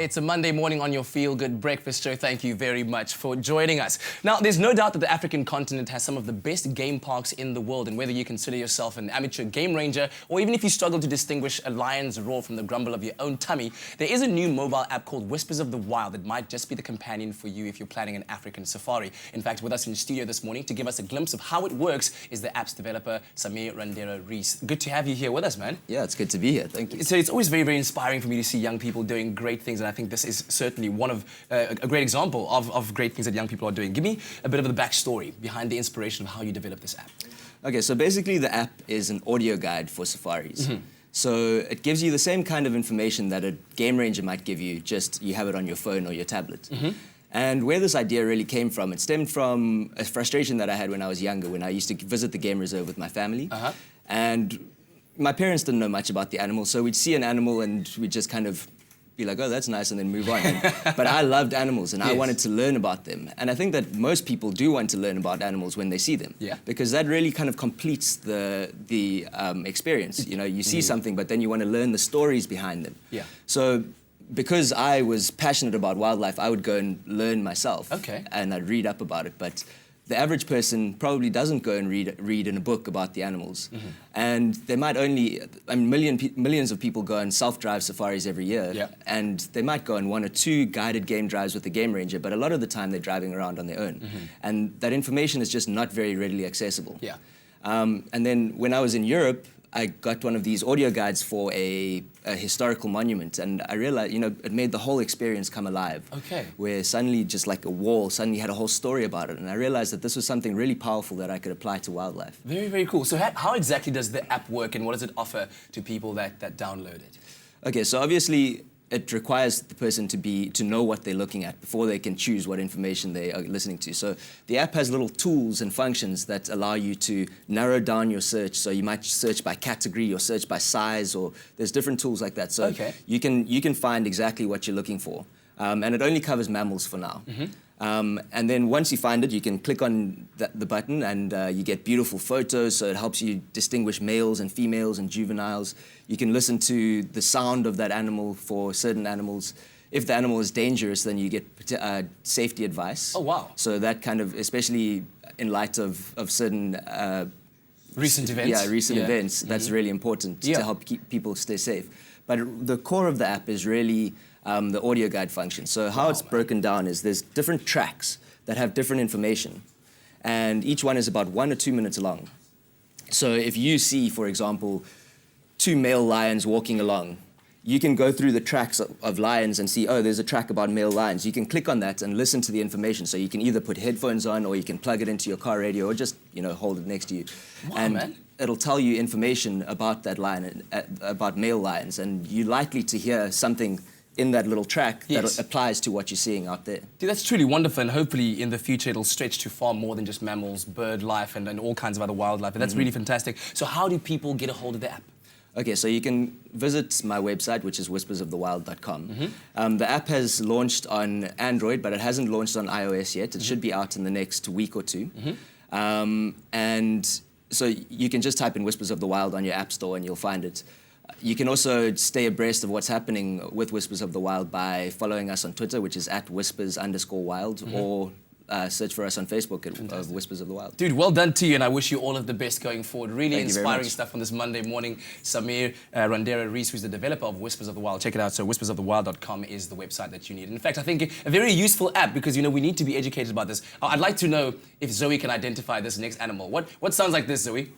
It's a Monday morning on your Feel Good Breakfast Show. Thank you very much for joining us. Now, there's no doubt that the African continent has some of the best game parks in the world, and whether you consider yourself an amateur game ranger or even if you struggle to distinguish a lion's roar from the grumble of your own tummy, there is a new mobile app called Whispers of the Wild that might just be the companion for you if you're planning an African safari. In fact, with us in the studio this morning to give us a glimpse of how it works is the app's developer, Samir Randera-Rees. Good to have you here with us, man. Yeah, it's good to be here. Thank you. So it's always very, very inspiring for me to see young people doing great things, and I think this is certainly one of a great example of great things that young people are doing. Give me a bit of the backstory behind the inspiration of how you developed this app. Okay, so basically the app is an audio guide for safaris. So it gives you the same kind of information that a game ranger might give you, just you have it on your phone or your tablet. And where this idea really came from, it stemmed from a frustration that I had when I was younger, when I used to visit the game reserve with my family. And my parents didn't know much about the animal, so we'd see an animal and we'd just kind of be like, oh, that's nice, and then move on. But I loved animals, and I wanted to learn about them. And I think that most people do want to learn about animals when they see them, because that really kind of completes the experience. You know, you see something, but then you want to learn the stories behind them. So because I was passionate about wildlife, I would go and learn myself, and I'd read up about it. But the average person probably doesn't go and read in a book about the animals. And they might only, millions of people go on self-drive safaris every year, and they might go on 1 or 2 guided game drives with a game ranger, but a lot of the time they're driving around on their own. And that information is just not very readily accessible. And then when I was in Europe, I got one of these audio guides for a historical monument, and I realized, you know, it made the whole experience come alive. Where suddenly just like a wall suddenly had a whole story about it, and I realized that this was something really powerful that I could apply to wildlife. Very, very cool. So how exactly does the app work, and what does it offer to people that download it? Okay, so obviously it requires the person to know what they're looking at before they can choose what information they are listening to. So the app has little tools and functions that allow you to narrow down your search. So you might search by category or search by size, or there's different tools like that. So you can find exactly what you're looking for. And it only covers mammals for now. And then once you find it, you can click on the button, and you get beautiful photos, so it helps you distinguish males and females and juveniles. You can listen to the sound of that animal for certain animals. If the animal is dangerous, then you get safety advice. Oh, wow. So that kind of, especially in light of certain recent events. Yeah, recent events, that's really important to help keep people stay safe. But the core of the app is really the audio guide function. So how it's broken down is there's different tracks that have different information, and each one is about 1 or 2 minutes long. So if you see, for example, 2 male lions walking along, you can go through the tracks of lions and see, oh, there's a track about male lions. You can click on that and listen to the information. So you can either put headphones on, or you can plug it into your car radio, or just, you know, hold it next to you. Man. It'll tell you information about that lion, about male lions, and you're likely to hear something in that little track that applies to what you're seeing out there. Dude, that's truly wonderful, and hopefully in the future it'll stretch to far more than just mammals, bird life, and all kinds of other wildlife. And that's really fantastic. So how do people get a hold of the app? Okay, so you can visit my website, which is whispersofthewild.com. The app has launched on Android, but it hasn't launched on iOS yet. It should be out in the next week or 2. And so you can just type in Whispers of the Wild on your app store and you'll find it. You can also stay abreast of what's happening with Whispers of the Wild by following us on Twitter, which is @whispers_wild, or search for us on Facebook at Whispers of the Wild. Dude, well done to you, and I wish you all of the best going forward. Really inspiring stuff on this Monday morning. Samir Randera-Rees, who's the developer of Whispers of the Wild. Check it out. So whispersofthewild.com is the website that you need. In fact, I think a very useful app, because, you know, we need to be educated about this. I'd like to know if Zoe can identify this next animal. What sounds like this, Zoe?